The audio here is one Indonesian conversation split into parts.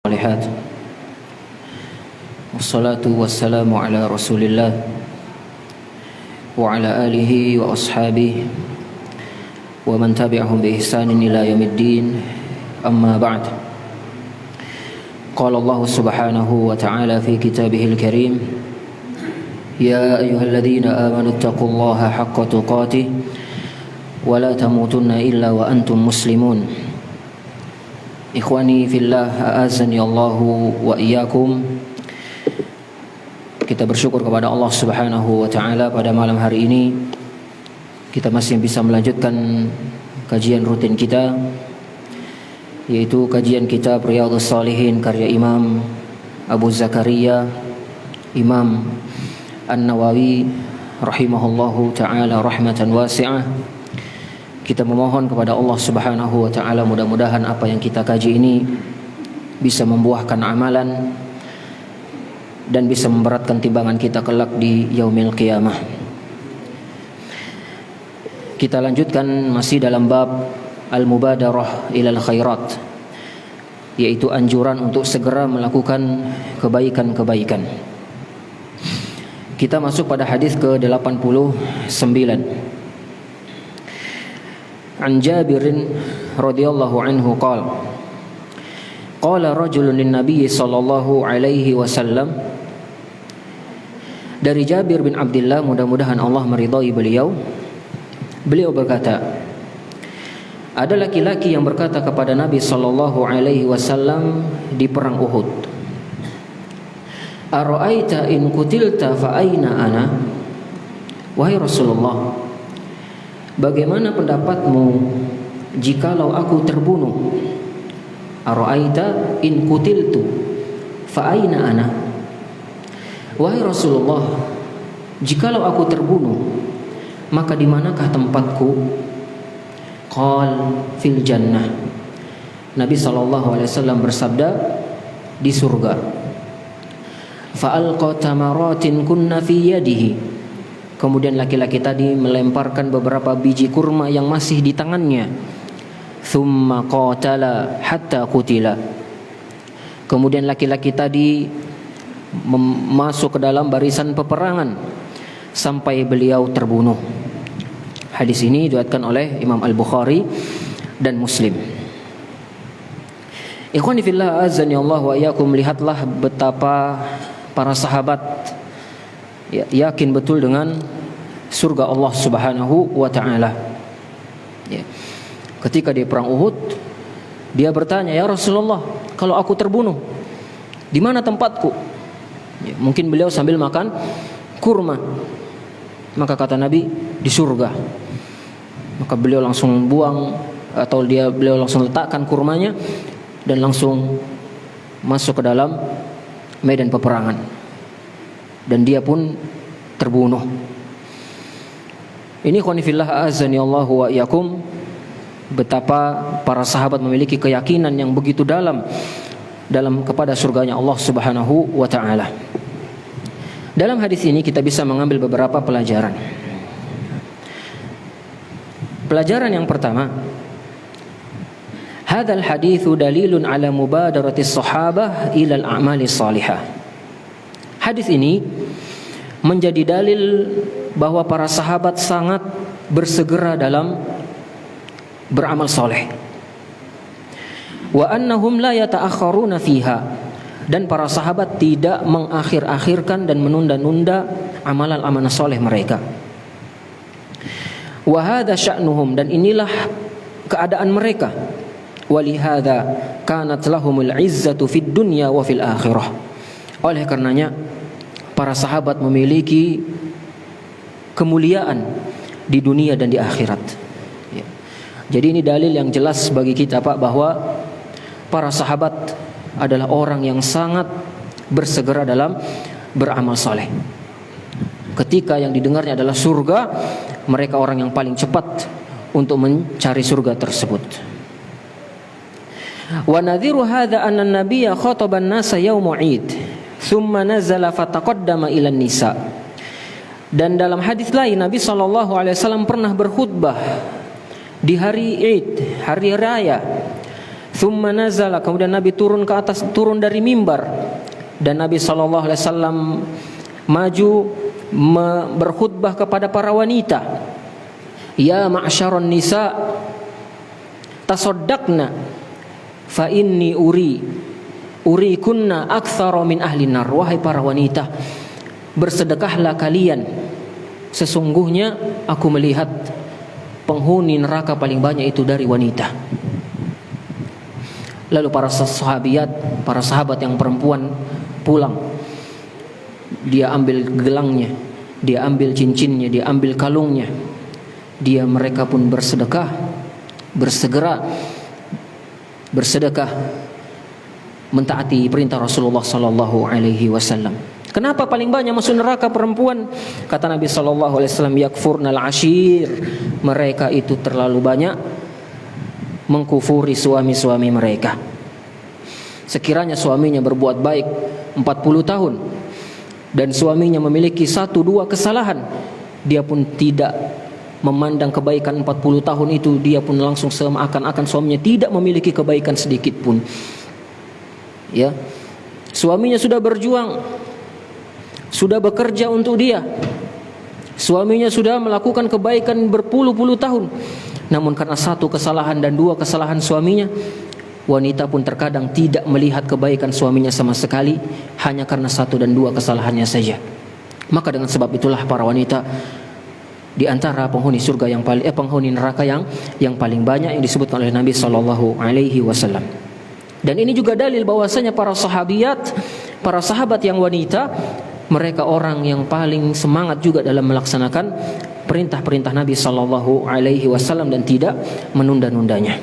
الصالحات والصلاة والسلام على رسول الله وعلى آله وأصحابه ومن تبعهم بإحسان إلى يوم الدين أما بعد قال الله سبحانه وتعالى في كتابه الكريم يا أيها الذين آمنوا اتقوا الله حق تقاته ولا تموتن إلا وأنتم مسلمون Ikhwani fillah, a'azani Allahu wa iyyakum. Kita bersyukur kepada Allah Subhanahu wa taala pada malam hari ini kita masih bisa melanjutkan kajian rutin kita, yaitu kajian kitab Riyadhus Shalihin karya Imam Abu Zakaria Imam An-Nawawi rahimahullahu taala rahmatan wasi'ah. Kita memohon kepada Allah Subhanahu wa taala mudah-mudahan apa yang kita kaji ini bisa membuahkan amalan dan bisa memberatkan timbangan kita kelak di yaumil qiyamah. Kita lanjutkan masih dalam bab al-mubadarah ilal khairat, yaitu anjuran untuk segera melakukan kebaikan-kebaikan. Kita masuk pada hadis ke-89. An Jabirin radhiyallahu anhu qala rajulun lin-nabiy sallallahu alaihi wasallam. Dari Jabir bin Abdullah, mudah-mudahan Allah meridai beliau berkata, ada laki-laki yang berkata kepada Nabi sallallahu alaihi wasallam di perang Uhud, ara'aita in qutilta fa aina ana? Wahai Rasulullah, bagaimana pendapatmu jikalau aku terbunuh? Ara'aita in qutiltu fa aina ana? Wahai Rasulullah, jikalau aku terbunuh, maka di manakah tempatku? Qal fil jannah. Nabi sallallahu alaihi wasallam bersabda, di surga. Fa alqa tamaratin kunna fi yadihi. Kemudian laki-laki tadi melemparkan beberapa biji kurma yang masih di tangannya. Thumma qatala hatta qutila. Kemudian laki-laki tadi masuk ke dalam barisan peperangan sampai beliau terbunuh. Hadis ini diriwayatkan oleh Imam Al-Bukhari dan Muslim. Ikhwani fillah, azani Allah wa iyyakum, lihatlah betapa para sahabat yakin betul dengan surga Allah Subhanahu wa taala. Ketika di perang Uhud, dia bertanya, ya Rasulullah, kalau aku terbunuh, di mana tempatku? Mungkin beliau sambil makan kurma. Maka kata Nabi, di surga. Maka beliau langsung buang, atau beliau langsung letakkan kurmanya dan langsung masuk ke dalam medan peperangan. Dan dia pun terbunuh. Ini khonifillah azani Allahu wa iyyakum, betapa para sahabat memiliki keyakinan yang begitu dalam kepada surganya Allah Subhanahu wa taala. Dalam hadis ini kita bisa mengambil beberapa pelajaran. Pelajaran yang pertama, hadzal haditsu dalilun ala mubadarati sahabah ila al-a'mali salihah. Hadis ini menjadi dalil bahwa para sahabat sangat bersegera dalam beramal soleh. Wa annahum la yata'akhkharuna fiha, dan para sahabat tidak mengakhir-akhirkan dan menunda-nunda amalan-amalan soleh mereka. Wa hadza sya'nuhum, dan inilah keadaan mereka. Walihada kanat lahumul izzatu fid dunya wa fil akhirah. Oleh karenanya para sahabat memiliki kemuliaan di dunia dan di akhirat. Jadi ini dalil yang jelas bagi kita, Pak, bahwa para sahabat adalah orang yang sangat bersegera dalam beramal saleh. Ketika yang didengarnya adalah surga, mereka orang yang paling cepat untuk mencari surga tersebut. Wa nadhiru hadza anna an-nabiyya khataba an-nasa yaum 'id, thumma nazala fataqaddama ila an-nisa. Dan dalam hadis lain Nabi SAW pernah berkhutbah di hari Id, hari raya. Thumma nazala, kemudian Nabi turun ke atas, turun dari mimbar, dan Nabi sallallahu alaihi wasallam maju berkhutbah kepada para wanita. Ya ma'syaron nisa, tasaddaqna fa inni urikunna aktsara min ahli nar. Wahai para wanita, bersedekahlah kalian, sesungguhnya aku melihat penghuni neraka paling banyak itu dari wanita. Lalu para sahabat yang perempuan pulang. Dia ambil gelangnya, dia ambil cincinnya, dia ambil kalungnya. Mereka pun bersedekah, bersegera bersedekah mentaati perintah Rasulullah sallallahu alaihi wasallam. Kenapa paling banyak masuk neraka perempuan? Kata Nabi sallallahu alaihi wasallam, yakfurnal ashir. Mereka itu terlalu banyak mengkufuri suami-suami mereka. Sekiranya suaminya berbuat baik 40 tahun dan suaminya memiliki 1-2 kesalahan, dia pun tidak memandang kebaikan 40 tahun itu, dia pun langsung seakan-akan suaminya tidak memiliki kebaikan sedikit pun. Ya. Suaminya sudah berjuang, sudah bekerja untuk dia. Suaminya sudah melakukan kebaikan berpuluh-puluh tahun. Namun karena 1 kesalahan dan 2 kesalahan suaminya, wanita pun terkadang tidak melihat kebaikan suaminya sama sekali, hanya karena 1 dan 2 kesalahannya saja. Maka dengan sebab itulah para wanita di antara penghuni surga yang paling penghuni neraka yang paling banyak yang disebutkan oleh Nabi sallallahu alaihi wasallam. Dan ini juga dalil bahwasanya para sahabat yang wanita, mereka orang yang paling semangat juga dalam melaksanakan perintah-perintah Nabi sallallahu alaihi wasallam dan tidak menunda-nundanya.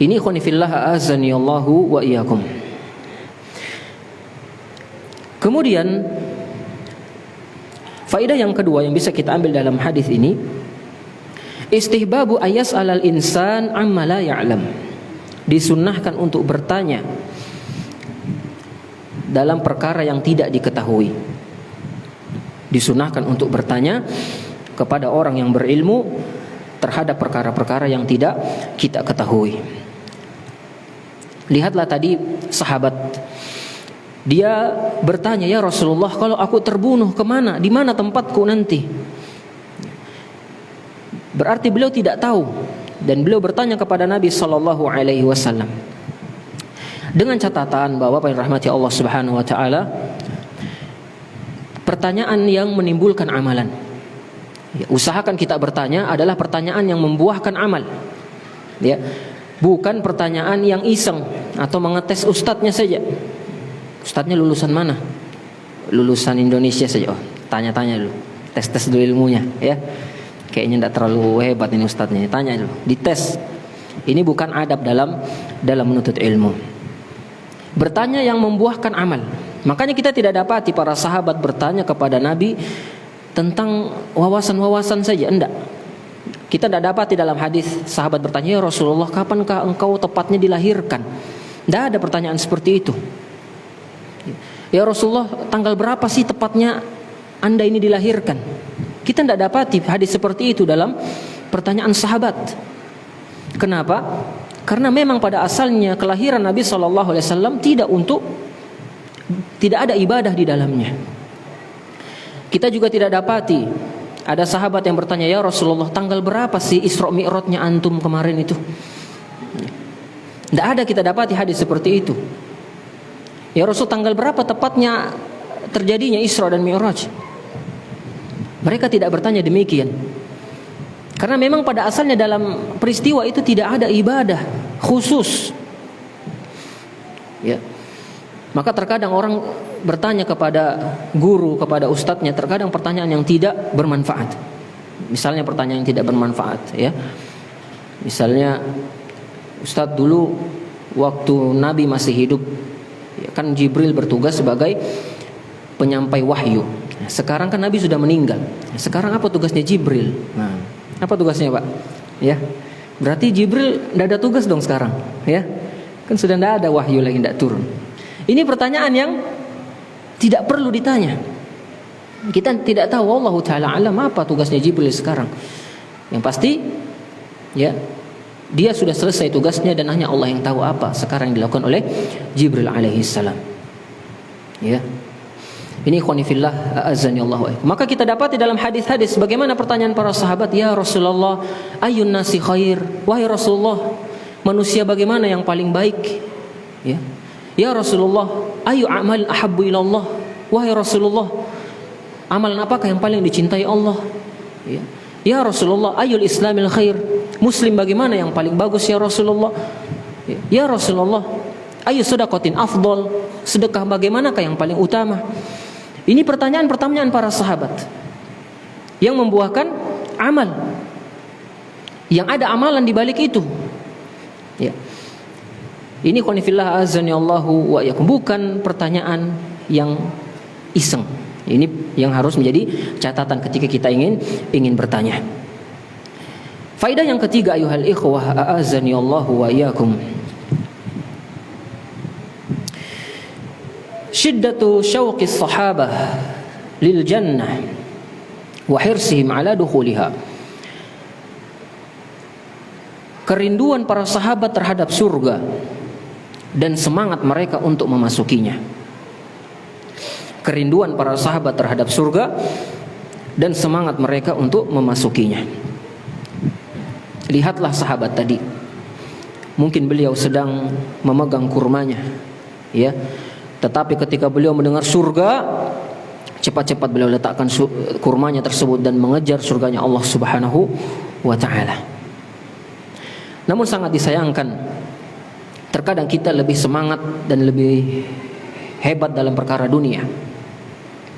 Ini ikhwani fillah azanillahu wa iyyakum. Kemudian faedah yang kedua yang bisa kita ambil dalam hadis ini, istihbabu ayas alal insan amma la ya'lam. Disunnahkan untuk bertanya dalam perkara yang tidak diketahui. Disunnahkan untuk bertanya kepada orang yang berilmu terhadap perkara-perkara yang tidak kita ketahui. Lihatlah tadi sahabat, dia bertanya, ya Rasulullah, kalau aku terbunuh kemana? Di mana tempatku nanti? Berarti beliau tidak tahu, dan beliau bertanya kepada Nabi sallallahu alaihi wasallam dengan catatan bahwa Bapak yang rahmati Allah Subhanahu wa taala, pertanyaan yang menimbulkan amalan. Ya, usahakan kita bertanya adalah pertanyaan yang membuahkan amal. Ya, bukan pertanyaan yang iseng atau mengetes ustadznya saja. Ustadznya lulusan mana? Lulusan Indonesia saja. Oh, tanya-tanya dulu, tes-tes dulu ilmunya. Ya, kayaknya tidak terlalu hebat ini ustadznya. Tanya dulu, dites. Ini bukan adab dalam menuntut ilmu. Bertanya yang membuahkan amal. Makanya kita tidak dapati para sahabat bertanya kepada Nabi tentang wawasan-wawasan saja, enggak. Kita tidak dapat di dalam hadis sahabat bertanya, ya Rasulullah, kapankah engkau tepatnya dilahirkan? Tidak ada pertanyaan seperti itu. Ya Rasulullah, tanggal berapa sih tepatnya Anda ini dilahirkan? Kita tidak dapati hadis seperti itu dalam pertanyaan sahabat. Kenapa? Karena memang pada asalnya kelahiran Nabi SAW tidak ada ibadah di dalamnya. Kita juga tidak dapati ada sahabat yang bertanya, ya Rasulullah, tanggal berapa sih Isra Mi'rajnya antum kemarin itu? Tidak ada kita dapati hadis seperti itu. Ya Rasul, tanggal berapa tepatnya terjadinya Isra dan Mi'raj? Mereka tidak bertanya demikian. Karena memang pada asalnya dalam peristiwa itu tidak ada ibadah khusus. Ya. Maka terkadang orang bertanya kepada guru, kepada ustadznya, terkadang pertanyaan yang tidak bermanfaat. Misalnya pertanyaan yang tidak bermanfaat, ya. Misalnya, ustadz, dulu waktu Nabi masih hidup, ya, kan Jibril bertugas sebagai penyampai wahyu. Sekarang kan Nabi sudah meninggal. Sekarang apa tugasnya Jibril? Nah, apa tugasnya, Pak? Ya, berarti Jibril tidak ada tugas dong sekarang, ya. Kan sudah tidak ada wahyu lagi, tidak turun. Ini pertanyaan yang tidak perlu ditanya. Kita tidak tahu, wallahu taala alam, apa tugasnya Jibril sekarang. Yang pasti, ya, Dia sudah selesai tugasnya dan hanya Allah yang tahu apa sekarang yang dilakukan oleh Jibril alaihissalam. Ya. Ini ikhwanifillah a'azzani Allah wa iyyakum. Maka kita dapati dalam hadis-hadis bagaimana pertanyaan para sahabat, ya Rasulullah, ayyun nasi khair? Wahai Rasulullah, manusia bagaimana yang paling baik? Ya. Ya Rasulullah, ayu amal ahabbu ilallah? Wahai Rasulullah, amalan apakah yang paling dicintai Allah? Ya. Ya Rasulullah, ayul islamil khair? Muslim bagaimana yang paling bagus ya Rasulullah? Ya Rasulullah, ayu sedaqatin afdal? Sedekah bagaimanakah yang paling utama? Ini pertanyaan-pertanyaan para sahabat yang membuahkan amal, yang ada amalan di balik itu. Ya. Ini qanifillah azani Allahu wa iyyakum, bukan pertanyaan yang iseng. Ini yang harus menjadi catatan ketika kita ingin bertanya. Faedah yang ketiga, ayuhal ikhwah azani Allahu wa iyyakum, syiddatu syauqi sahabah lil jannah wa hirsihim ala dukhuliha. Kerinduan para sahabat terhadap surga dan semangat mereka untuk memasukinya. Kerinduan para sahabat terhadap surga dan semangat mereka untuk memasukinya. Lihatlah sahabat tadi. Mungkin beliau sedang memegang kurmanya, ya. Tetapi ketika beliau mendengar surga, cepat-cepat beliau letakkan kurmanya tersebut dan mengejar surganya Allah Subhanahu wa taala. Namun sangat disayangkan, terkadang kita lebih semangat dan lebih hebat dalam perkara dunia.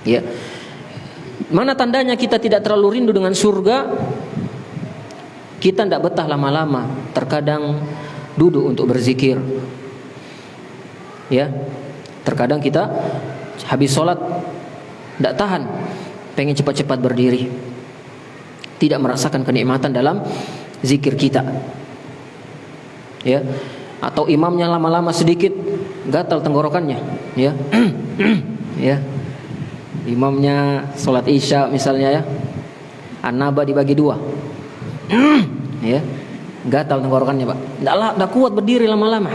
Ya. Mana tandanya kita tidak terlalu rindu dengan surga? Kita tidak betah lama-lama, terkadang duduk untuk berzikir. Ya. Terkadang kita habis sholat tidak tahan, pengen cepat-cepat berdiri, tidak merasakan kenikmatan dalam zikir kita. Ya. Atau imamnya lama-lama sedikit gatal tenggorokannya, ya. Ya. Imamnya sholat isya misalnya, ya, an-naba dibagi 2, ya, gatal tenggorokannya, Pak. Tidak kuat berdiri lama-lama,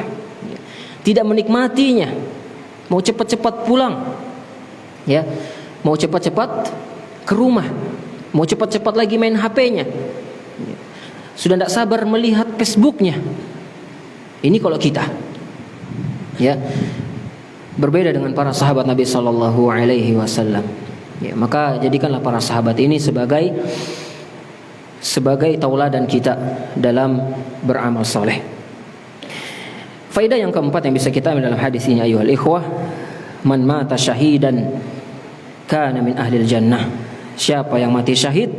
tidak menikmatinya, mau cepat-cepat pulang, ya, mau cepat-cepat ke rumah, mau cepat-cepat lagi main HP-nya, sudah tidak sabar melihat Facebooknya. Ini kalau kita, ya, berbeda dengan para sahabat Nabi Sallallahu Alaihi Wasallam. Ya, maka jadikanlah para sahabat ini sebagai tauladan kita dalam beramal saleh. Faedah yang keempat yang bisa kita ambil dalam hadis ini, ayuhal ikhwah, man mata syahidan kana min ahlil jannah. Siapa yang mati syahid,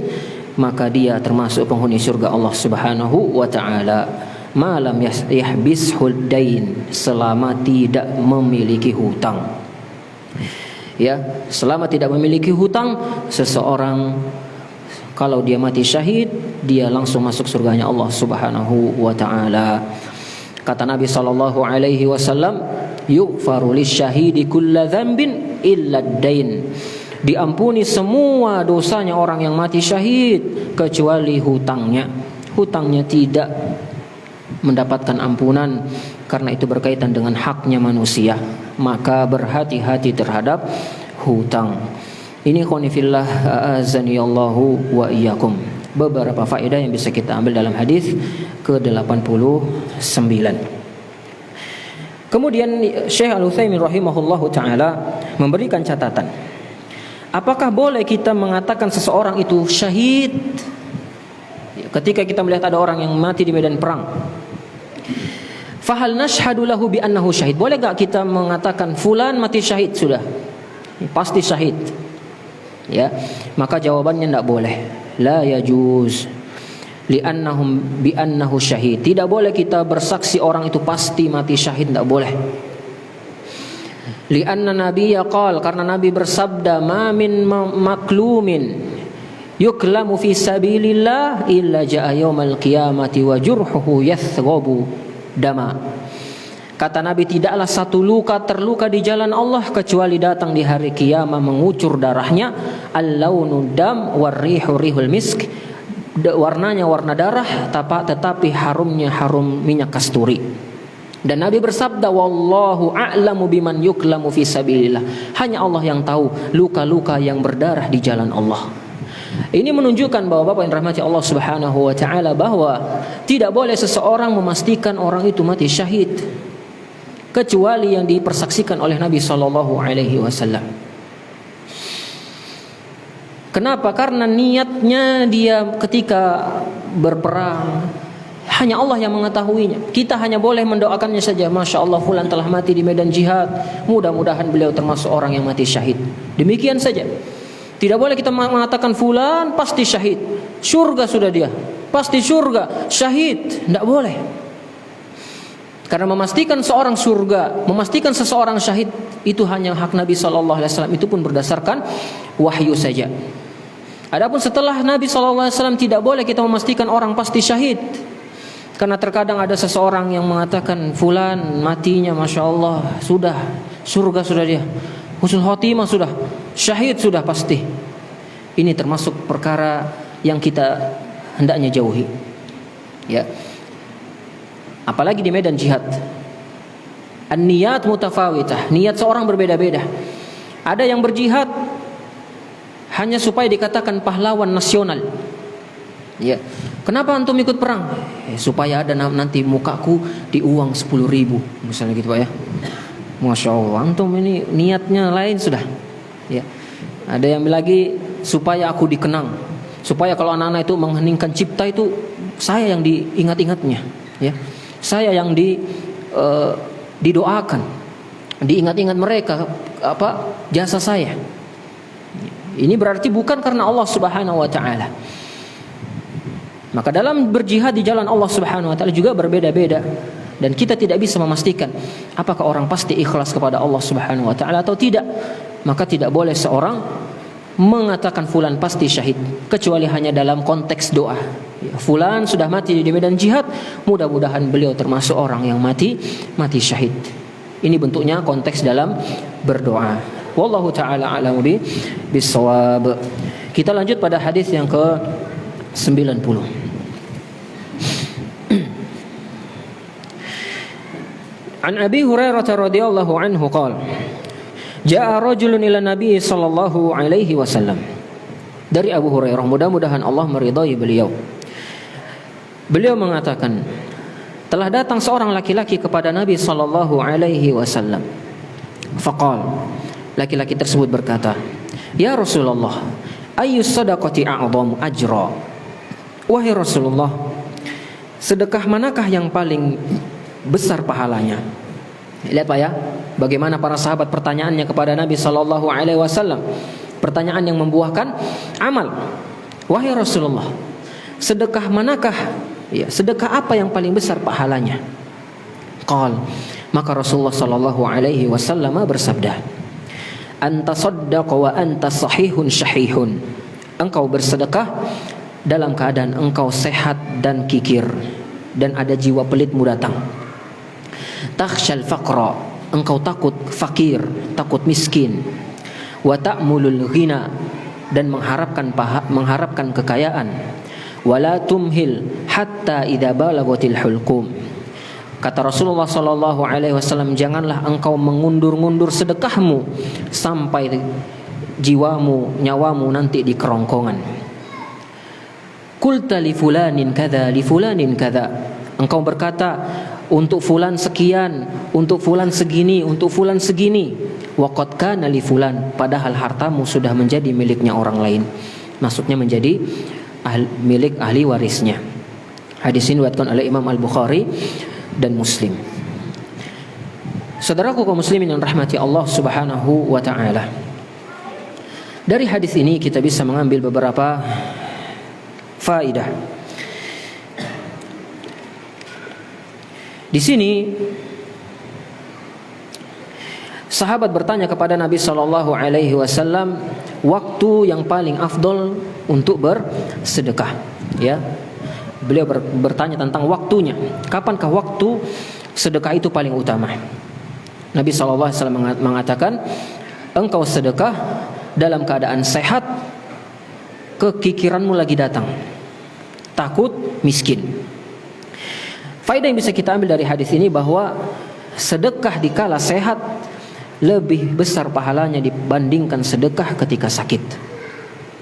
maka dia termasuk penghuni surga Allah Subhanahu wa taala. Malam yahbishul dain, selama tidak memiliki hutang. Ya, selama tidak memiliki hutang, seseorang kalau dia mati syahid, dia langsung masuk surganya Allah Subhanahu wa taala. Kata Nabi sallallahu alaihi wasallam, yughfaru lisyahidi kulla dzambin illa ad-dain. Diampuni semua dosanya orang yang mati syahid kecuali hutangnya. Hutangnya tidak mendapatkan ampunan karena itu berkaitan dengan haknya manusia. Maka berhati-hati terhadap hutang. Ini khonifillah azanillahu wa iyyakum, beberapa faedah yang bisa kita ambil dalam hadis ke-89. Kemudian Syekh Al-Utsaimin rahimahullahu taala memberikan catatan. Apakah boleh kita mengatakan seseorang itu syahid ketika kita melihat ada orang yang mati di medan perang? Fahal nashhadu lahu bi annahu syahid? Boleh enggak kita mengatakan fulan mati syahid sudah? Pasti syahid. Ya, maka jawabannya tidak boleh. La yajuz li'annahum bi annahu syahid. Tidak boleh kita bersaksi orang itu pasti mati syahid, tidak boleh. Li'anna nabiyya qala, karena Nabi bersabda, ma min maklumin yuklamu fi sabilillah illa ja'a yaumal qiyamati wa jurhuhu yathghabu dama. Kata Nabi, tidaklah satu luka terluka di jalan Allah kecuali datang di hari kiamat mengucur darahnya. Al-launu dam war rihu rihul misk. warnanya warna darah, tetapi harumnya harum minyak kasturi. Dan Nabi bersabda, wallahu a'lamu biman yuklamu fi sabilillah. Hanya Allah yang tahu luka-luka yang berdarah di jalan Allah. Ini menunjukkan bahwa Bapak yang rahmati Allah Subhanahu wa taala, bahwa tidak boleh seseorang memastikan orang itu mati syahid kecuali yang dipersaksikan oleh Nabi sallallahu alaihi wasallam. Kenapa? Karena niatnya dia ketika berperang hanya Allah yang mengetahuinya. Kita hanya boleh mendoakannya saja. Masya Allah, fulan telah mati di medan jihad, mudah-mudahan beliau termasuk orang yang mati syahid. Demikian saja. Tidak boleh kita mengatakan fulan pasti syahid, surga sudah dia, pasti surga, syahid. Tidak boleh. Karena memastikan seorang surga, memastikan seseorang syahid, itu hanya hak Nabi SAW. Itu pun berdasarkan wahyu saja. Adapun setelah Nabi SAW, tidak boleh kita memastikan orang pasti syahid. Karena terkadang ada seseorang yang mengatakan fulan matinya Masya Allah sudah, surga sudah dia, husnul khotimah sudah, syahid sudah pasti. Ini termasuk perkara yang kita hendaknya jauhi, ya. Apalagi di medan jihad, an-niyat mutafawitah, niat seorang berbeda-beda. Ada yang berjihad hanya supaya dikatakan pahlawan nasional, ya. Kenapa antum ikut perang? Supaya ada nanti mukaku di uang 10.000, misalnya gitu Pak ya. Masya Allah, antum ini niatnya lain sudah, ya. Ada yang lagi supaya aku dikenang, supaya kalau anak-anak itu mengheningkan cipta itu saya yang diingat-ingatnya, ya. Saya yang didoakan, diingat-ingat mereka jasa saya. Ini berarti bukan karena Allah Subhanahu wa taala. Maka dalam berjihad di jalan Allah Subhanahu wa taala juga berbeda-beda, dan kita tidak bisa memastikan apakah orang pasti ikhlas kepada Allah Subhanahu wa taala atau tidak. Maka tidak boleh seorang mengatakan fulan pasti syahid kecuali hanya dalam konteks doa. Fulan sudah mati di medan jihad, mudah-mudahan beliau termasuk orang yang mati syahid. Ini bentuknya konteks dalam berdoa. Wallahu taala a'lamu bis-shawab. Kita lanjut pada hadis yang ke-90. An Abi Hurairah radhiyallahu anhu qala Ja'a rajulun ila Nabi sallallahu alaihi wasallam. Dari Abu Hurairah, mudah-mudahan Allah meridai beliau. Beliau mengatakan, telah datang seorang laki-laki kepada Nabi sallallahu alaihi wasallam. Faqal, laki-laki tersebut berkata, "Ya Rasulullah, ayyus sadaqati a'dhamu ajra?" Wahai Rasulullah, sedekah manakah yang paling besar pahalanya? Lihat Pak ya, bagaimana para sahabat pertanyaannya kepada Nabi sallallahu alaihi wasallam. Pertanyaan yang membuahkan amal. Wahai Rasulullah, sedekah manakah, ya, sedekah apa yang paling besar pahalanya? Qal, maka Rasulullah sallallahu alaihi wasallam bersabda, "Anta saddaqa wa anta sahihun syahihun." Engkau bersedekah dalam keadaan engkau sehat dan kikir, dan ada jiwa pelitmu datang. Takhshal faqra, engkau takut fakir, takut miskin. Wa ta'mulul ghina, dan mengharapkan kekayaan. Wala tumhil hatta idza balagatil hulqum. Kata Rasulullah sallallahu alaihi wasallam, janganlah engkau mengundur-ngundur sedekahmu sampai jiwamu, nyawamu nanti di kerongkongan. Qulta li fulanin kadza li fulanin kadza. Engkau berkata, untuk fulan sekian, untuk fulan segini, untuk fulan segini. Wa qad kana li fulan, padahal hartamu sudah menjadi miliknya orang lain. Maksudnya menjadi milik ahli warisnya. Hadis ini diriwayatkan oleh Imam Al-Bukhari dan Muslim. Saudaraku kaum muslimin yang rahmati Allah Subhanahu wa taala. Dari hadis ini kita bisa mengambil beberapa faidah. Di sini sahabat bertanya kepada Nabi sallallahu alaihi wasallam waktu yang paling afdol untuk bersedekah, ya. Beliau bertanya tentang waktunya. Kapankah waktu sedekah itu paling utama? Nabi sallallahu alaihi wasallam mengatakan, engkau sedekah dalam keadaan sehat, kekikiranmu lagi datang. takut miskin. Faedah yang bisa kita ambil dari hadis ini bahwa sedekah dikala sehat lebih besar pahalanya dibandingkan sedekah ketika sakit.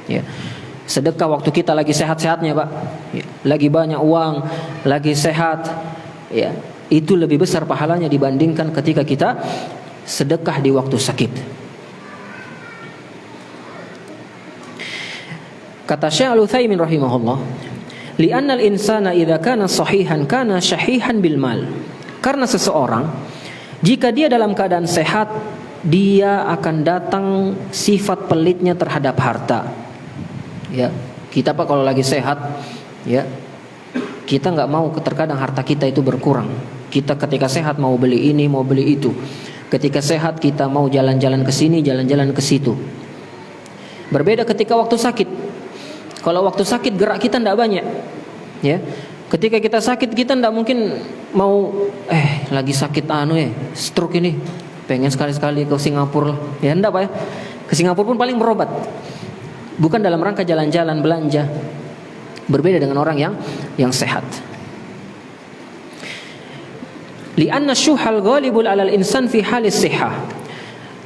Ya. Sedekah waktu kita lagi sehat-sehatnya, Pak. Ya. Lagi banyak uang, lagi sehat, ya. Itu lebih besar pahalanya dibandingkan ketika kita sedekah di waktu sakit. Kata Syekh Al-Utsaimin rahimahullah, li'anna al-insana idza kana sahihan kana syahihan bil mal. Karena seseorang jika dia dalam keadaan sehat, dia akan datang sifat pelitnya terhadap harta. Ya, kita Pak kalau lagi sehat, ya, kita nggak mau terkadang harta kita itu berkurang. Kita ketika sehat mau beli ini, mau beli itu. Ketika sehat kita mau jalan-jalan ke sini, jalan-jalan ke situ. Berbeda ketika waktu sakit. Kalau waktu sakit gerak kita tidak banyak, ya. Ketika kita sakit kita tidak mungkin mau lagi sakit stroke ini, pengen sekali-sekali ke Singapura lah. Ya enggak Pak ya. Ke Singapura pun paling berobat. Bukan dalam rangka jalan-jalan belanja. Berbeda dengan orang yang sehat. Li'anna syuhal ghalibul 'alal insan fi halis sihah.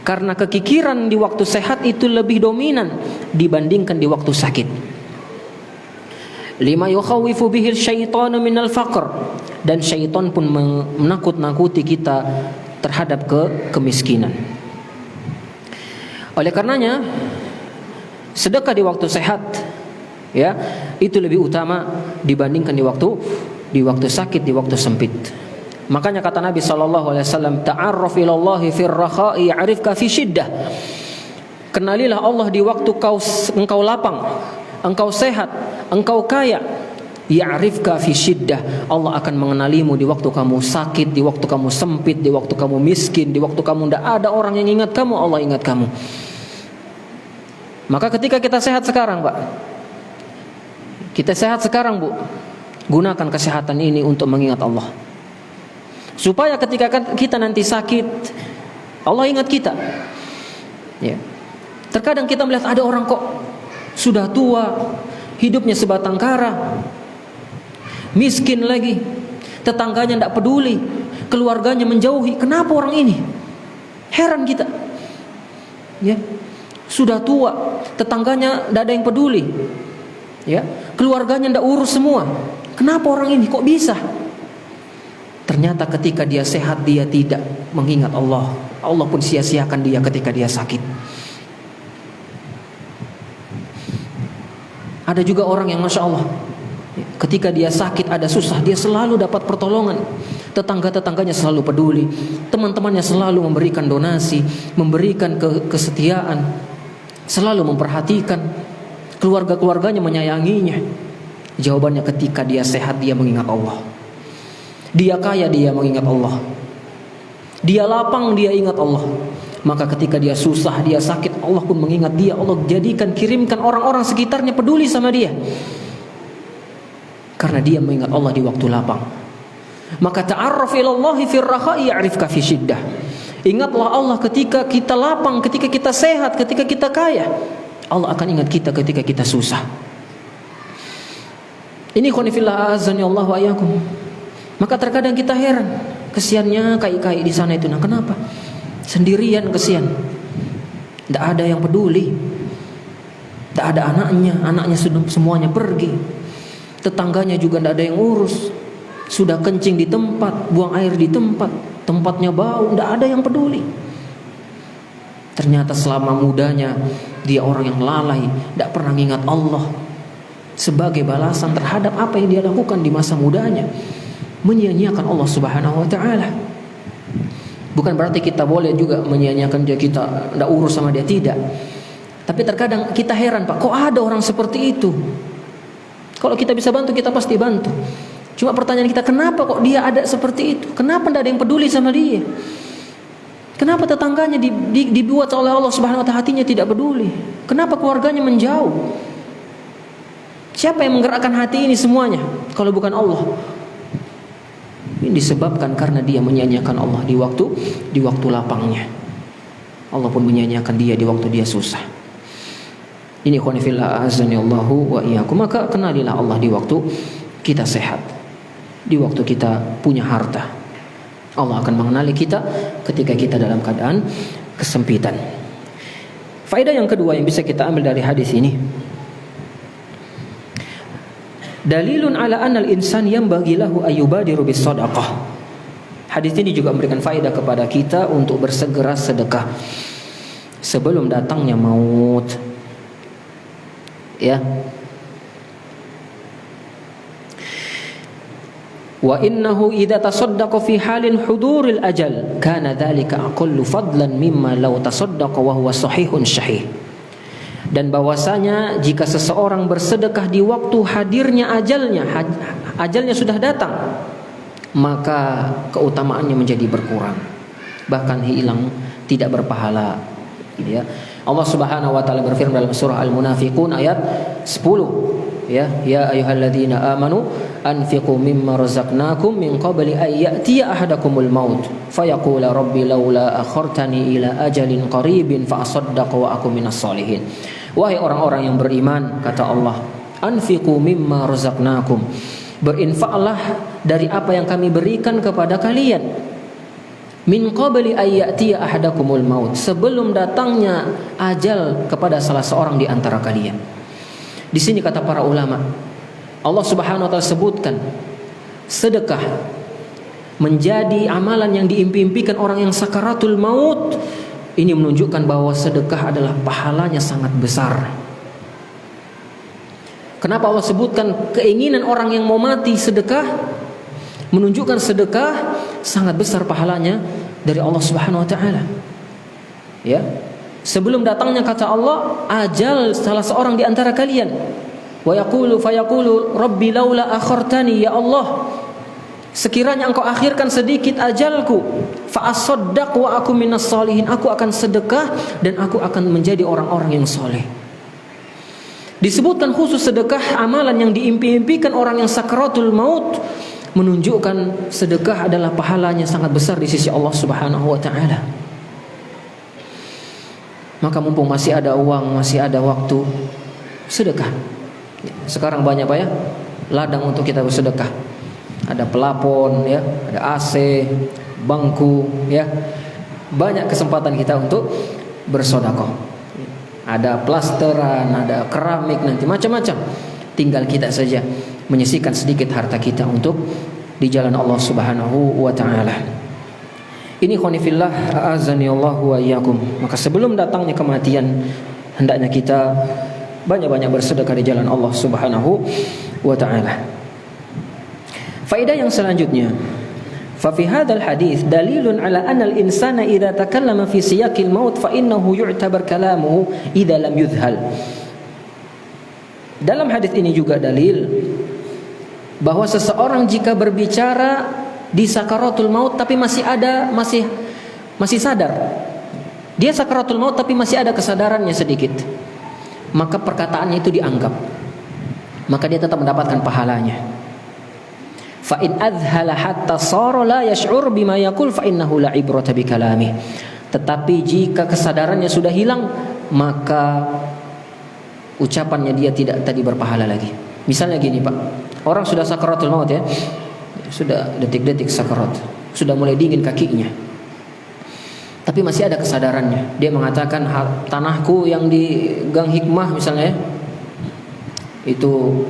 Karena kekikiran di waktu sehat itu lebih dominan dibandingkan di waktu sakit. Lima yukhawifu bihil syaitanu minal faqr, dan syaitan pun menakut-nakuti kita terhadap kemiskinan. Oleh karenanya sedekah di waktu sehat, ya, itu lebih utama dibandingkan di waktu sakit, di waktu sempit. Makanya kata Nabi sallallahu alaihi wasallam, ta'arraf ilallahi fir rakha'i ya'rifka fi syiddah. Kenalilah Allah di waktu engkau lapang, engkau sehat, engkau kaya. Ya'rifka fi syiddah. Allah akan mengenalimu di waktu kamu sakit, di waktu kamu sempit, di waktu kamu miskin, di waktu kamu tidak ada orang yang ingat kamu, Allah ingat kamu. Maka ketika kita sehat sekarang, Pak, kita sehat sekarang, Bu, gunakan kesehatan ini untuk mengingat Allah. Supaya ketika kita nanti sakit, Allah ingat kita. Ya. Terkadang kita melihat ada orang kok sudah tua, hidupnya sebatang kara, miskin lagi, tetangganya tidak peduli, keluarganya menjauhi. Kenapa orang ini? Heran kita. Ya. Sudah tua, tetangganya tidak ada yang peduli, ya, keluarganya tidak urus semua. Kenapa orang ini kok bisa? Ternyata ketika dia sehat dia tidak mengingat Allah. Allah pun sia-siakan dia ketika dia sakit. Ada juga orang yang Masya Allah, ketika dia sakit ada susah, dia selalu dapat pertolongan. Tetangga-tetangganya selalu peduli, teman-temannya selalu memberikan donasi, memberikan kesetiaan, selalu memperhatikan, keluarga-keluarganya menyayanginya. Jawabannya ketika dia sehat dia mengingat Allah. Dia kaya dia mengingat Allah. Dia lapang dia ingat Allah. Maka ketika dia susah, dia sakit, Allah pun mengingat dia. Allah kirimkan orang-orang sekitarnya peduli sama dia. Karena dia mengingat Allah di waktu lapang. Maka ta'arraf ilallahi fir rakha'i ya'rifka fi syiddah. Ingatlah Allah ketika kita lapang, ketika kita sehat, ketika kita kaya. Allah akan ingat kita ketika kita susah. Ini khonifillah azani Allah wa iyyakum. Maka terkadang kita heran, kesiannya kai-kai di sana itu. Nah, kenapa? Sendirian kesian. Tidak ada yang peduli. Tidak ada anaknya sudah semuanya pergi. Tetangganya juga tidak ada yang urus. Sudah kencing di tempat, buang air di tempat, tempatnya bau, tidak ada yang peduli. Ternyata selama mudanya dia orang yang lalai, tidak pernah ingat Allah. Sebagai balasan terhadap apa yang dia lakukan di masa mudanya, menyia-nyiakan Allah Subhanahu wa taala. Bukan berarti kita boleh juga menyia-nyiakan dia, kita tidak urus sama dia, tidak. Tapi terkadang kita heran, Pak, kok ada orang seperti itu? Kalau kita bisa bantu, kita pasti bantu. Cuma pertanyaan kita, kenapa kok dia ada seperti itu? Kenapa tidak ada yang peduli sama dia? Kenapa tetangganya dibuat oleh Allah Subhanahu wa taala hatinya tidak peduli? Kenapa keluarganya menjauh? Siapa yang menggerakkan hati ini semuanya kalau bukan Allah? Ini disebabkan karena dia menyanyiakan Allah di waktu lapangnya. Allah pun menyanyiakan dia di waktu dia susah. Ini ikhwan fillah azanillahu wa iyyakum. Maka kenalilah Allah di waktu kita sehat, di waktu kita punya harta. Allah akan mengenali kita ketika kita dalam keadaan kesempitan. Faedah yang kedua yang bisa kita ambil dari hadis ini, dalilun ala anna al-insan yanbaghi lahu ayyubadiru bis shadaqah. Hadis ini juga memberikan faedah kepada kita untuk bersegera sedekah sebelum datangnya maut. Ya. Wa innahu idza tasaddaqa fi halin huduril ajal kana dzalika aqallu fadlan mimma law tasaddaqa wa huwa sahihun syahih. Dan bahwasanya jika seseorang bersedekah di waktu hadirnya ajalnya sudah datang, maka keutamaannya menjadi berkurang, bahkan hilang, tidak berpahala. Gitu ya. Allah Subhanahu wa taala berfirman dalam surah Al-Munafiqun ayat 10, ya ayyuhalladzina amanu anfiqu mimma razaqnakum min qabli an ya'tiya ahadakumul maut fayaqula rabbi laula akhartani ila ajalin qaribin fa asaddaq wa akum minas solihin. Wahai orang-orang yang beriman, kata Allah, anfiqu mimma razaqnakum, berinfaklah dari apa yang kami berikan kepada kalian, min qabli ayyatiya ahadakumul maut, sebelum datangnya ajal kepada salah seorang di antara kalian. Di sini kata para ulama, Allah Subhanahu wa taala sebutkan sedekah menjadi amalan yang diimpi-impikan orang yang sakaratul maut. Ini menunjukkan bahwa sedekah adalah pahalanya sangat besar. Kenapa Allah sebutkan keinginan orang yang mau mati sedekah? Menunjukkan sedekah sangat besar pahalanya dari Allah Subhanahu wa taala. Ya. Sebelum datangnya kata Allah ajal salah seorang di antara kalian, wa yaqulu fayaqulu rabbi laula akhartani, ya Allah, sekiranya engkau akhirkan sedikit ajalku, fa asaddaq wa aku minas solihin, aku akan sedekah dan aku akan menjadi orang-orang yang soleh. Disebutkan khusus sedekah amalan yang diimpi-impikan orang yang sakaratul maut, menunjukkan sedekah adalah pahalanya sangat besar di sisi Allah Subhanahu wa taala. Maka mumpung masih ada uang, masih ada waktu, sedekah. Sekarang banyak Pak ya, ladang untuk kita bersedekah. Ada pelapon ya, ada AC, bangku ya. Banyak kesempatan kita untuk bersedekah. Ada plasteran, ada keramik, nanti macam-macam. Tinggal kita saja menyisihkan sedikit harta kita untuk di jalan Allah Subhanahu wa taala. Ini khonifillah a'azanillahu wa iyyakum. Maka sebelum datangnya kematian, hendaknya kita banyak-banyak bersedekah di jalan Allah Subhanahu wa taala. Faedah yang selanjutnya, fa fi hadzal hadits dalilun ala anna al-insana idza takallama fi siyaqil maut fa innahu yu'tabar kalamuhu idza lam yudhal. Dalam hadis ini juga dalil bahwa seseorang jika berbicara di sakaratul maut tapi masih sadar, dia sakaratul maut tapi masih ada kesadarannya sedikit, maka perkataannya itu dianggap, maka dia tetap mendapatkan pahalanya. Fa in adhala hatta sara la yash'ur bima yaqul fa innahu la ibrata bi kalami. Tetapi jika kesadarannya sudah hilang, maka ucapannya dia tidak tadi berpahala lagi. Misalnya gini Pak, orang sudah sakaratul maut ya, sudah detik-detik sakarat, sudah mulai dingin kakinya, tapi masih ada kesadarannya. Dia mengatakan, tanahku yang di Gang Hikmah misalnya ya, itu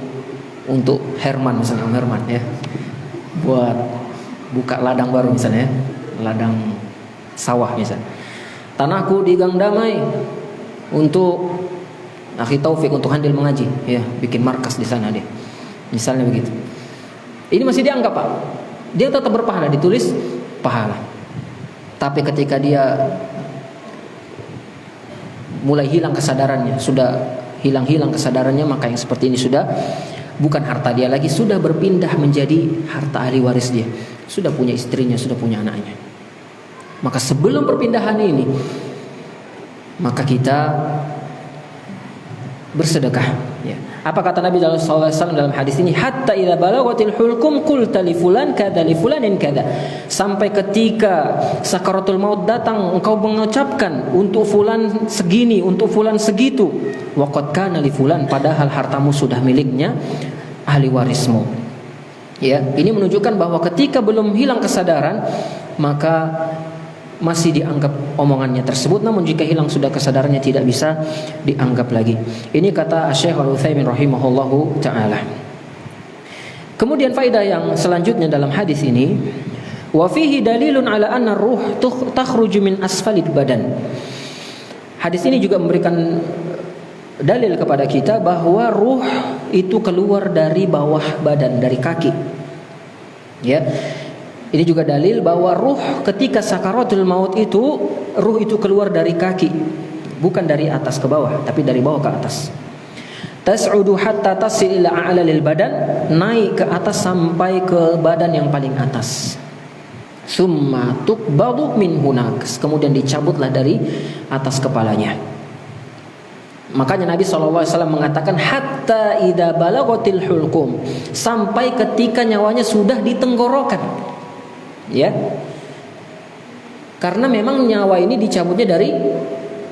untuk Herman misalnya, Herman ya, buat buka ladang baru misalnya ya, ladang sawah misalnya. Tanahku di Gang Damai untuk Akhi Taufik untuk handil mengaji ya, bikin markas di sana dia, misalnya begitu. Ini masih dianggap Pak, dia tetap berpahala, ditulis pahala. Tapi ketika dia mulai hilang kesadarannya, sudah hilang kesadarannya, maka yang seperti ini sudah bukan harta dia lagi, sudah berpindah menjadi harta ahli waris dia, sudah punya istrinya, sudah punya anaknya. Maka sebelum perpindahan ini, maka kita bersedekah ya. Apa kata Nabi sallallahu alaihi wasallam dalam hadis ini? Hatta idza balaghatil hulqum qulta li fulan kadza li fulanin kadza. Sampai ketika sakaratul maut datang, engkau mengucapkan untuk fulan segini, untuk fulan segitu. Wa qad kana li fulan, padahal hartamu sudah miliknya ahli warismu. Ya, ini menunjukkan bahwa ketika belum hilang kesadaran, maka masih dianggap omongannya tersebut, namun jika hilang sudah kesadarannya tidak bisa dianggap lagi. Ini kata Syekh Al-Utsaimin rahimahullahu taala. Kemudian faedah yang selanjutnya dalam hadis ini, wa fihi dalilun ala anna ruh takhruju min asfalid badan. Hadis ini juga memberikan dalil kepada kita bahwa ruh itu keluar dari bawah badan, dari kaki. Ya. Ini juga dalil bahwa ruh ketika sakaratul maut itu, ruh itu keluar dari kaki, bukan dari atas ke bawah, tapi dari bawah ke atas. Tas'udu hatta tasil ila a'lalil badan, naik ke atas sampai ke badan yang paling atas. Summa tuqbadu min hunak, kemudian dicabutlah dari atas kepalanya. Makanya Nabi SAW mengatakan hatta idza balaghatil hulqum, sampai ketika nyawanya sudah di tenggorokan. Ya, karena memang nyawa ini dicabutnya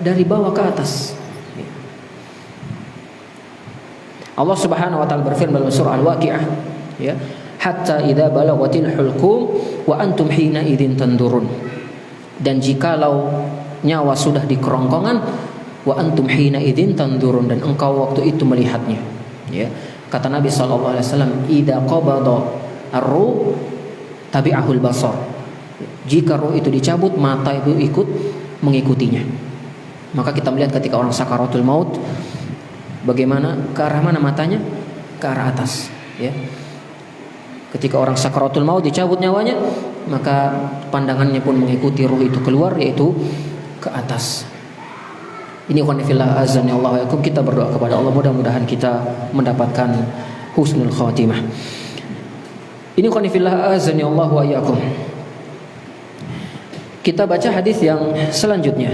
dari bawah ke atas. Allah Subhanahu wa taala berfirman dalam surah Al-Waqiah, ya, hatta idza balaghatil hulqum wa antum hina idzin tandurun. Dan jikalau nyawa sudah di kerongkongan, wa antum hina idzin tandurun, dan engkau waktu itu melihatnya. Ya, kata Nabi sallallahu alaihi wasallam, idza qabada ar-ruh tabi'ahul basar. Jika roh itu dicabut, mata itu ikut mengikutinya. Maka kita melihat ketika orang sakaratul maut, bagaimana, ke arah mana matanya? Ke arah atas, ya. Ketika orang sakaratul maut dicabut nyawanya, maka pandangannya pun mengikuti roh itu keluar, yaitu ke atas. Ini khonifillah azan ya Allah, kita berdoa kepada Allah, mudah-mudahan kita mendapatkan husnul khatimah. Ini khonifillah azani Allah wa iyyakum. Kita baca hadis yang selanjutnya.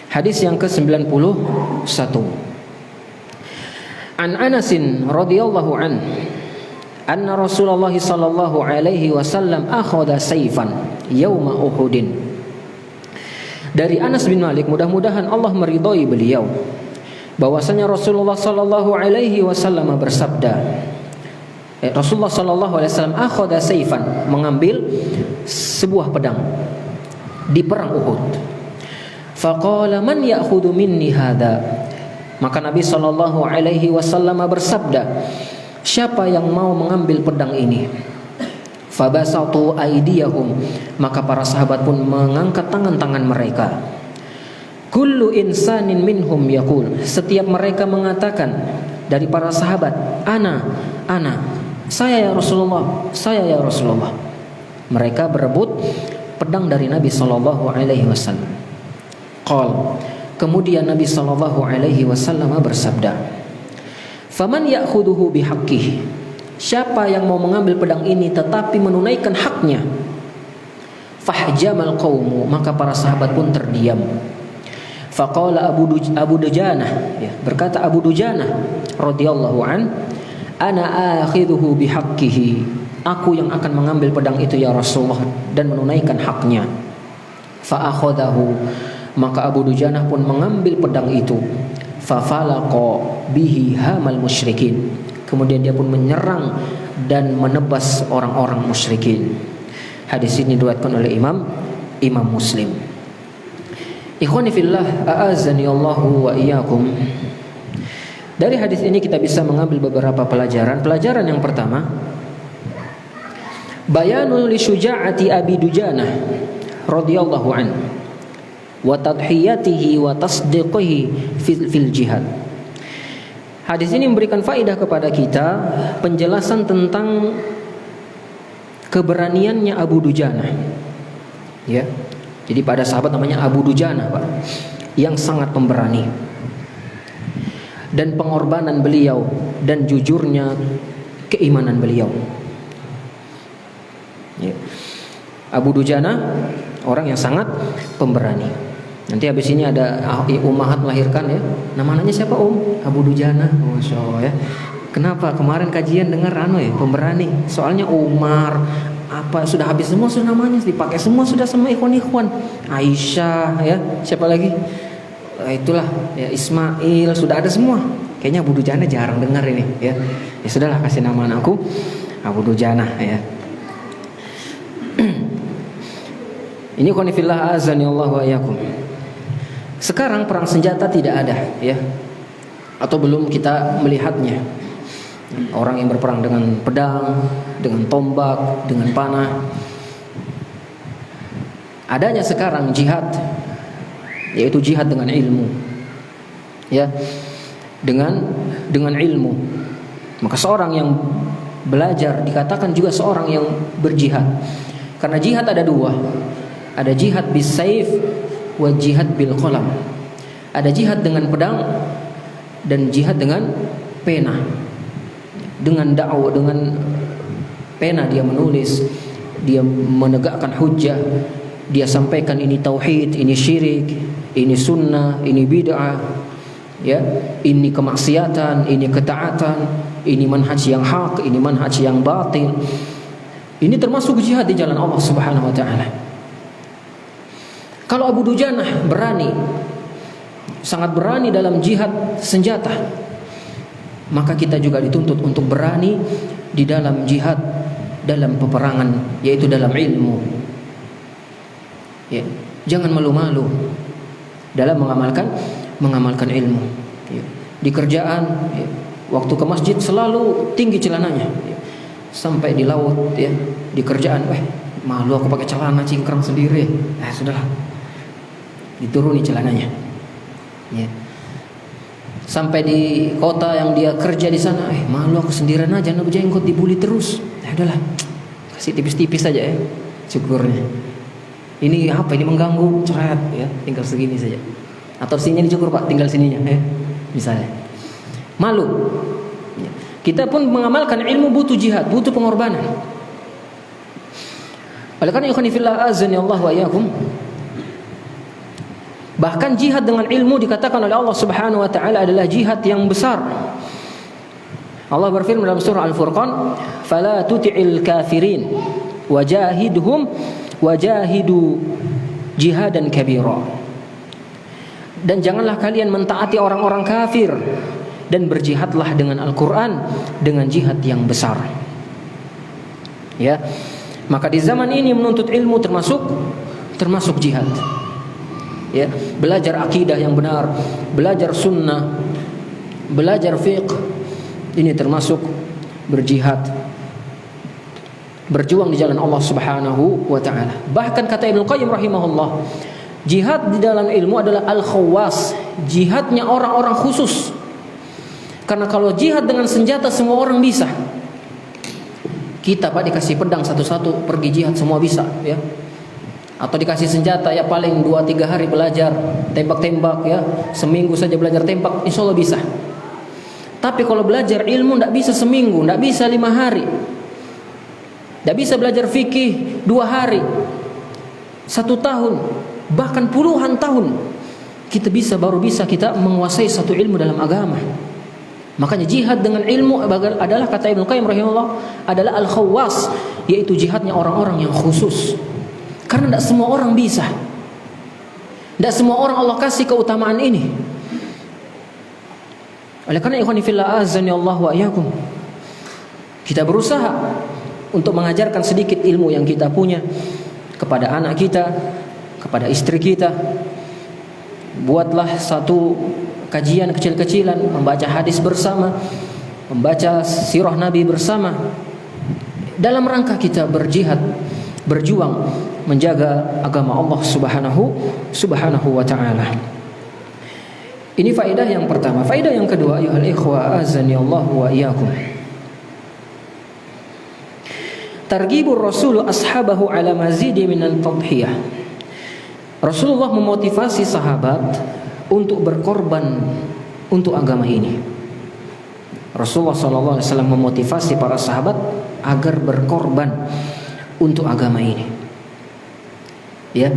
Hadis yang ke-91. An Anasin radhiyallahu an anna Rasulullah sallallahu alaihi wasallam akhadha sayfan yauma Uhudin. Dari Anas bin Malik, mudah-mudahan Allah meridhai beliau, bahwasanya Rasulullah sallallahu alaihi wasallam bersabda, Rasulullah sallallahu alaihi wasallam akhadha sayfan, mengambil sebuah pedang di perang Uhud. Faqala man ya'khudhu minni hadha, maka Nabi sallallahu alaihi wasallam bersabda, siapa yang mau mengambil pedang ini? Fabasatu aydiyahum, maka para sahabat pun mengangkat tangan-tangan mereka. Kullu insanin minhum yaqul, setiap mereka mengatakan dari para sahabat, ana, saya ya Rasulullah, saya ya Rasulullah. Mereka berebut pedang dari Nabi sallallahu alaihi wasallam. Qal, kemudian Nabi sallallahu alaihi wasallam bersabda, faman ya'khudhuhu bihaqqihi, siapa yang mau mengambil pedang ini tetapi menunaikan haknya? Fahjamal qaumu, maka para sahabat pun terdiam. Faqala Abu Dujanah, ya, berkata Abu Dujanah radhiyallahu an, ana akhidhuhu bihaqqihi, aku yang akan mengambil pedang itu ya Rasulullah dan menunaikan haknya. Fa akhadahu, maka Abu Dujanah pun mengambil pedang itu. Fa falaqa bihi hamal musyrikin, kemudian dia pun menyerang dan menebas orang-orang musyrikin. Hadis ini diriwayatkan oleh Imam Muslim. Ikhwani fillah, a'azzani Allahu wa iyyakum. Dari hadis ini kita bisa mengambil beberapa pelajaran. Pelajaran yang pertama, bayanul li syuja'ati Abi Dujanah radhiyallahu an wa tadhiyatihi wa tasdiqihi fil jihad. Hadis ini memberikan faedah kepada kita, penjelasan tentang keberaniannya Abu Dujanah. Ya. Jadi pada sahabat namanya Abu Dujanah, Pak, yang sangat pemberani. Dan pengorbanan beliau dan jujurnya keimanan beliau. Ya. Abu Dujanah orang yang sangat pemberani. Nanti habis ini ada ummahat melahirkan ya. Namanya siapa Abu Dujana. Masya Allah ya. Kenapa kemarin kajian dengar pemberani? Soalnya Umar apa sudah habis semua sudah namanya dipakai semua sudah sama ikhwan. Aisyah ya. Siapa lagi? Itulah ya Ismail sudah ada semua. Kayaknya Abu Dujana jarang dengar ini ya. Ya sudahlah kasih nama anakku Abu Dujana ya. Ini qanifillah azani Allah wa iyyakum. Sekarang perang senjata tidak ada ya. Atau belum kita melihatnya. Orang yang berperang dengan pedang, dengan tombak, dengan panah. Adanya sekarang jihad, yaitu jihad dengan ilmu. Ya. Dengan ilmu. Maka seorang yang belajar dikatakan juga seorang yang berjihad. Karena jihad ada dua. Ada jihad bis saif wa jihad bil qalam. Ada jihad dengan pedang dan jihad dengan pena. Dengan dakwah, dengan pena dia menulis, dia menegakkan hujjah, dia sampaikan ini tauhid, ini syirik, ini sunnah, ini bid'ah, ya, ini kemaksiatan, ini ketaatan, ini manhaj yang hak, ini manhaj yang batil. Ini termasuk jihad di jalan Allah Subhanahu wa taala. Kalau Abu Dujanah berani, sangat berani dalam jihad senjata, maka kita juga dituntut untuk berani di dalam jihad, dalam peperangan, yaitu dalam ilmu. Ya, jangan malu-malu dalam mengamalkan ilmu. Ya. Di kerjaan, ya, waktu ke masjid selalu tinggi celananya. Ya. Sampai di laut, ya, di kerjaan, malu aku pakai celana cingkrang sendiri. Sudahlah. Dituruni celananya. Ya. Sampai di kota yang dia kerja di sana, malu aku sendirian aja, nak berjenggot dibully terus. Udahlah, kasih tipis-tipis saja ya, syukurnya. Ini apa? Ini mengganggu, ceret ya, tinggal segini saja. Atau sininya dicukur Pak, tinggal sininya ya, misalnya. Malu. Ya. Kita pun mengamalkan ilmu butuh jihad, butuh pengorbanan. Oleh karena ikhwan fillah azani Allah wa iyyakum. Bahkan jihad dengan ilmu dikatakan oleh Allah Subhanahu wa taala adalah jihad yang besar. Allah berfirman dalam surah Al-Furqan, "Fala tuti'il kafirin wajahidhum wajahidu jihadan kabira." Dan janganlah kalian mentaati orang-orang kafir dan berjihadlah dengan Al-Qur'an dengan jihad yang besar. Ya. Maka di zaman ini menuntut ilmu termasuk jihad. Ya, belajar akidah yang benar, belajar sunnah, belajar fiqh, ini termasuk berjihad, berjuang di jalan Allah Subhanahu wa taala. Bahkan kata Ibnu Qayyim rahimahullah, jihad di dalam ilmu adalah al-khawas, jihadnya orang-orang khusus. Karena kalau jihad dengan senjata semua orang bisa. Kita Pak dikasih pedang satu-satu pergi jihad semua bisa, ya. Atau dikasih senjata ya paling 2-3 hari belajar tembak-tembak ya, seminggu saja belajar tembak, insya Allah bisa. Tapi kalau belajar ilmu tidak bisa seminggu, tidak bisa 5 hari, tidak bisa belajar fikih 2 hari, 1 tahun, bahkan puluhan tahun kita baru bisa kita menguasai satu ilmu dalam agama. Makanya jihad dengan ilmu adalah, kata Ibnu Qayyim rahimahullah, adalah al-khawas, yaitu jihadnya orang-orang yang khusus. Karena tidak semua orang bisa, tidak semua orang Allah kasih keutamaan ini. Oleh karena ikhwan fillah azani Allah wa iyyakum, kita berusaha untuk mengajarkan sedikit ilmu yang kita punya kepada anak kita, kepada istri kita. Buatlah satu kajian kecil-kecilan, membaca hadis bersama, membaca sirah Nabi bersama, dalam rangka kita berjihad, berjuang menjaga agama Allah Subhanahu wa taala. Ini faedah yang pertama. Faedah yang kedua, ayuhal ikhwa azani Allah wa iyyakum. Targhibur Rasul ashabahu ala mazidi minal tadhiyah. Rasulullah memotivasi sahabat untuk berkorban untuk agama ini. Rasulullah SAW memotivasi para sahabat agar berkorban untuk agama ini. Ya.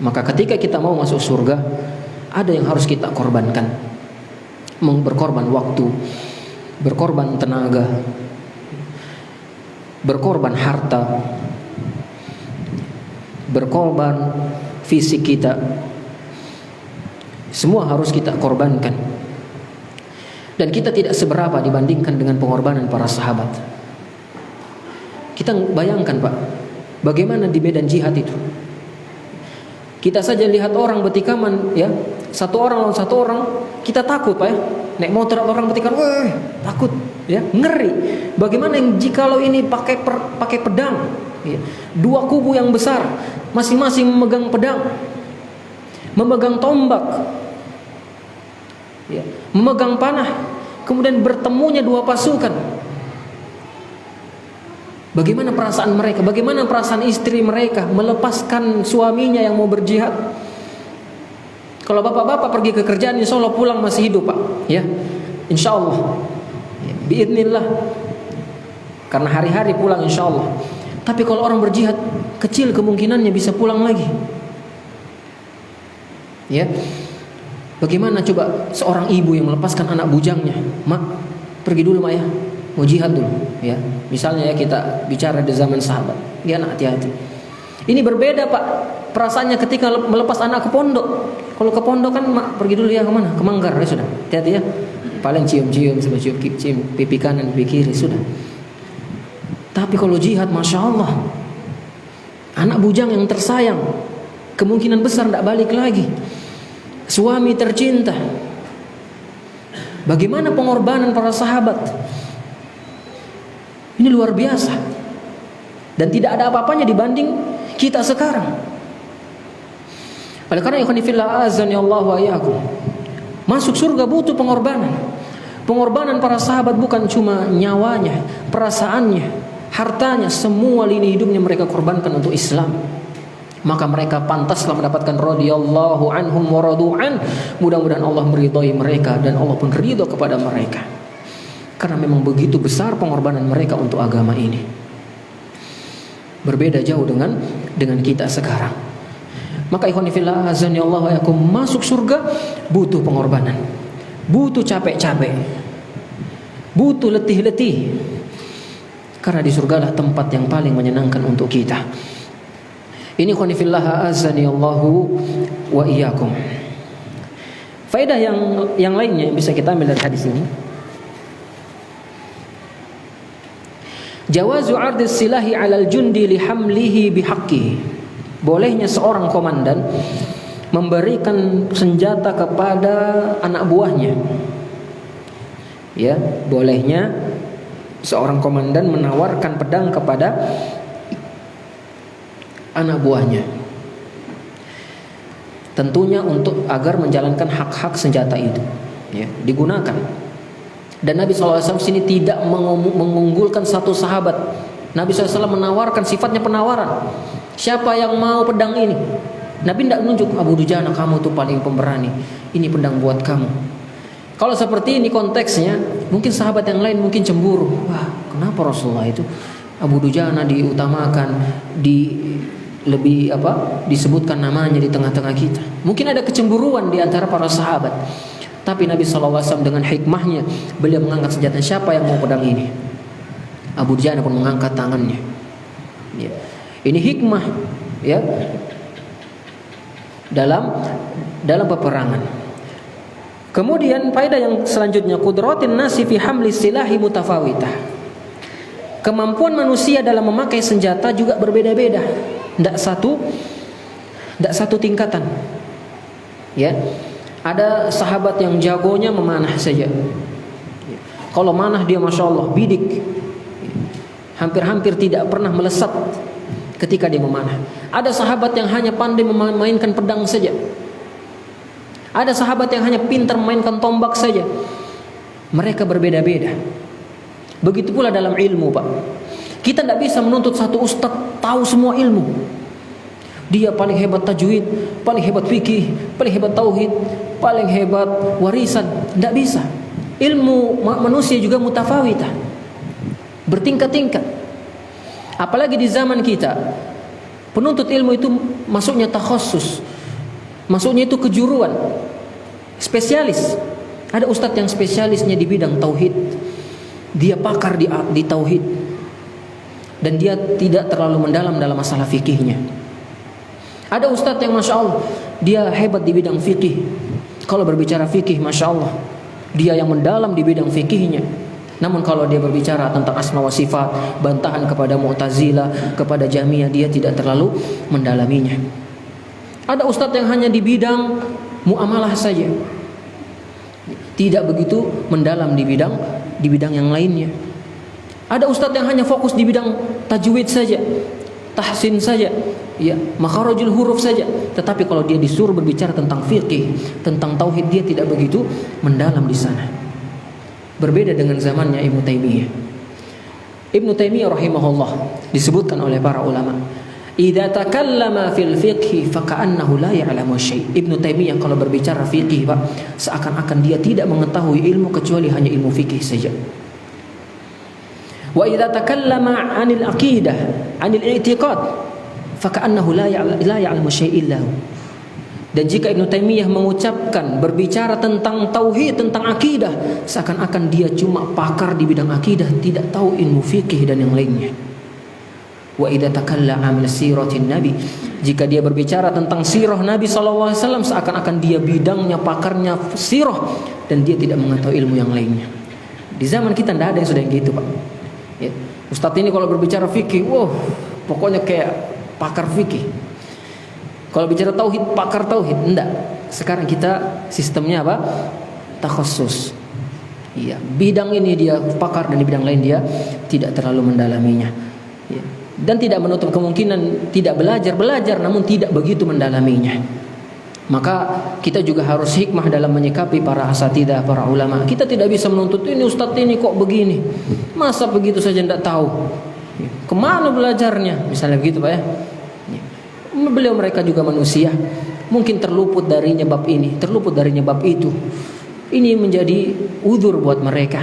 Maka ketika kita mau masuk surga, ada yang harus kita korbankan. Berkorban waktu, berkorban tenaga, berkorban harta, berkorban fisik kita. Semua harus kita korbankan. Dan kita tidak seberapa dibandingkan dengan pengorbanan para sahabat. Kita bayangkan Pak, bagaimana di medan jihad itu. Kita saja lihat orang betikaman, ya, satu orang lawan satu orang, kita takut Pak ya. Naik motor orang betikan, weh, takut, ya, ngeri. Bagaimana yang jikalau ini pakai pedang, ya. Dua kubu yang besar, masing-masing memegang pedang, memegang tombak, ya, memegang panah, kemudian bertemunya dua pasukan. Bagaimana perasaan mereka? Bagaimana perasaan istri mereka melepaskan suaminya yang mau berjihad? Kalau bapak-bapak pergi ke kerjaan, insya Allah pulang masih hidup Pak, ya, insya Allah, ya, biidznillah, karena hari-hari pulang insya Allah. Tapi kalau orang berjihad, kecil kemungkinannya bisa pulang lagi, ya. Bagaimana coba seorang ibu yang melepaskan anak bujangnya, mak pergi dulu mak ya, mau jihad dulu, ya. Misalnya ya kita bicara di zaman sahabat, dia anak hati-hati. Ini berbeda Pak perasaannya ketika melepas anak ke pondok. Kalau ke pondok kan mak pergi dulu ya kemana? Ke Manggar ya sudah, hati-hati ya. Paling cium-cium, cium pipi kanan, pipi kiri sudah. Tapi kalau jihad, masya Allah, anak bujang yang tersayang, kemungkinan besar tidak balik lagi. Suami tercinta. Bagaimana pengorbanan para sahabat? Ini luar biasa. Dan tidak ada apa-apanya dibanding kita sekarang. Oleh karena ikhwanifillah azani Allah wa iyyakum, masuk surga butuh pengorbanan. Pengorbanan para sahabat bukan cuma nyawanya, perasaannya, hartanya, semua lini hidupnya mereka korbankan untuk Islam. Maka mereka pantaslah mendapatkan radhiyallahu anhum wa radu'an. Mudah-mudahan Allah meridhai mereka dan Allah pun ridho kepada mereka. Karena memang begitu besar pengorbanan mereka untuk agama ini. Berbeda jauh dengan kita sekarang. Maka ikhwani fillah azani Allah wa yakum, masuk surga butuh pengorbanan, butuh capek-capek, butuh letih-letih. Karena di surgalah tempat yang paling menyenangkan untuk kita. Ini ikhwani fillah azani Allah wa iyyakum. Faedah yang lainnya yang bisa kita ambil dari hadis ini, jawazu 'ardis silahi 'alal jundi li hamlihi bihaqqihi. Bolehnya seorang komandan memberikan senjata kepada anak buahnya. Ya, bolehnya seorang komandan menawarkan pedang kepada anak buahnya. Tentunya untuk agar menjalankan hak-hak senjata itu, ya, digunakan. Dan Nabi SAW sini tidak mengunggulkan satu sahabat. Nabi SAW menawarkan, sifatnya penawaran. Siapa yang mau pedang ini? Nabi tidak menunjuk Abu Dujana, kamu tuh paling pemberani, ini pedang buat kamu. Kalau seperti ini konteksnya, mungkin sahabat yang lain mungkin cemburu. Wah, kenapa Rasulullah itu Abu Dujana diutamakan, disebutkan namanya di tengah-tengah kita. Mungkin ada kecemburuan di antara para sahabat. Tapi Nabi SAW dengan hikmahnya, beliau mengangkat senjata. Siapa yang mau pedang ini? Abu Dujana pun mengangkat tangannya. Ya. Ini hikmah, ya, dalam peperangan. Kemudian faedah yang selanjutnya, qudratin nasi fi hamli silahi mutafawitah. Kemampuan manusia dalam memakai senjata juga berbeda-beda. Tidak satu tingkatan. Ya. Ada sahabat yang jagonya memanah saja. Kalau manah dia masya Allah bidik, hampir-hampir tidak pernah melesat ketika dia memanah. Ada sahabat yang hanya pandai memainkan pedang saja. Ada sahabat yang hanya pintar memainkan tombak saja. Mereka berbeda-beda. Begitu pula dalam ilmu, Pak. Kita tidak bisa menuntut satu ustaz tahu semua ilmu. Dia paling hebat tajwid, paling hebat fikih, paling hebat tauhid, paling hebat warisan. Tidak bisa. Ilmu manusia juga mutafawitah, bertingkat-tingkat. Apalagi di zaman kita, Penuntut ilmu itu masuknya takhassus, masuknya itu kejuruan, spesialis. Ada ustadz yang spesialisnya di bidang tauhid, dia pakar di tauhid, dan dia tidak terlalu mendalam dalam masalah fikihnya. Ada ustadz yang masya Allah dia hebat di bidang fikih. Kalau berbicara fikih, masya Allah dia yang mendalam di bidang fikihnya. Namun kalau dia berbicara tentang asma wa sifat, bantahan kepada Mu'tazilah, kepada Jahmiyah, dia tidak terlalu mendalaminya. Ada ustadz yang hanya di bidang muamalah saja, tidak begitu mendalam di bidang yang lainnya. Ada ustadz yang hanya fokus di bidang tajwid saja, tahsin saja, ya, makharajul huruf saja. Tetapi kalau dia disuruh berbicara tentang fikih, tentang tauhid, dia tidak begitu mendalam di sana. Berbeda dengan zamannya Ibnu Taimiyah. Ibnu Taimiyah rahimahullah disebutkan oleh para ulama, "Idza takallama fil fiqhi faka'annahu la ya'lamu syai'." Ibnu Taimiyah kalau berbicara fikih, Pak, seakan-akan dia tidak mengetahui ilmu kecuali hanya ilmu fikih saja. Wa idza takallama 'anil aqidah, 'anil i'tiqad, faka'annahu la ya'lamu syai' illa. Dan jika Ibnu Taimiyah mengucapkan, berbicara tentang tauhid, tentang akidah, seakan-akan dia cuma pakar di bidang akidah, tidak tahu ilmu fikih dan yang lainnya. Wa idza takallama 'an siratin nabi, jika dia berbicara tentang sirah Nabi sallallahu alaihi wasallam, seakan-akan dia bidangnya, pakarnya sirah, dan dia tidak mengetahui ilmu yang lainnya. Di zaman kita tidak ada yang sudah gitu, Pak. Ya. Ustadz ini kalau berbicara fikih, wow, pokoknya kayak pakar fikih. Kalau bicara tauhid, pakar tauhid, enggak. Sekarang kita sistemnya apa? Takhassus. Iya, bidang ini dia pakar dan di bidang lain dia tidak terlalu mendalaminya. Ya. Dan tidak menutup kemungkinan tidak belajar namun tidak begitu mendalaminya. Maka kita juga harus hikmah dalam menyikapi para asatidzah, para ulama. Kita tidak bisa menuntut ini ustadz ini kok begini, masa begitu saja tidak tahu. Kemana belajarnya? Misalnya begitu, Pak ya. Beliau mereka juga manusia, mungkin terluput darinya bab ini, terluput darinya bab itu. Ini menjadi udzur buat mereka,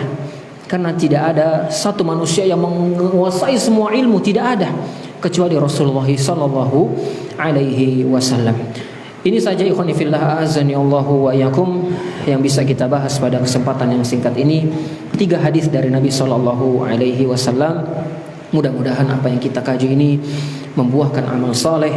karena tidak ada satu manusia yang menguasai semua ilmu, tidak ada kecuali Rasulullah sallallahu alaihi wasallam. Ini saja ikhwani fillah azani Allahu wa iyyakum yang bisa kita bahas pada kesempatan yang singkat ini. 3 hadis dari Nabi sallallahu alaihi wasallam. Mudah-mudahan apa yang kita kaji ini membuahkan amal saleh.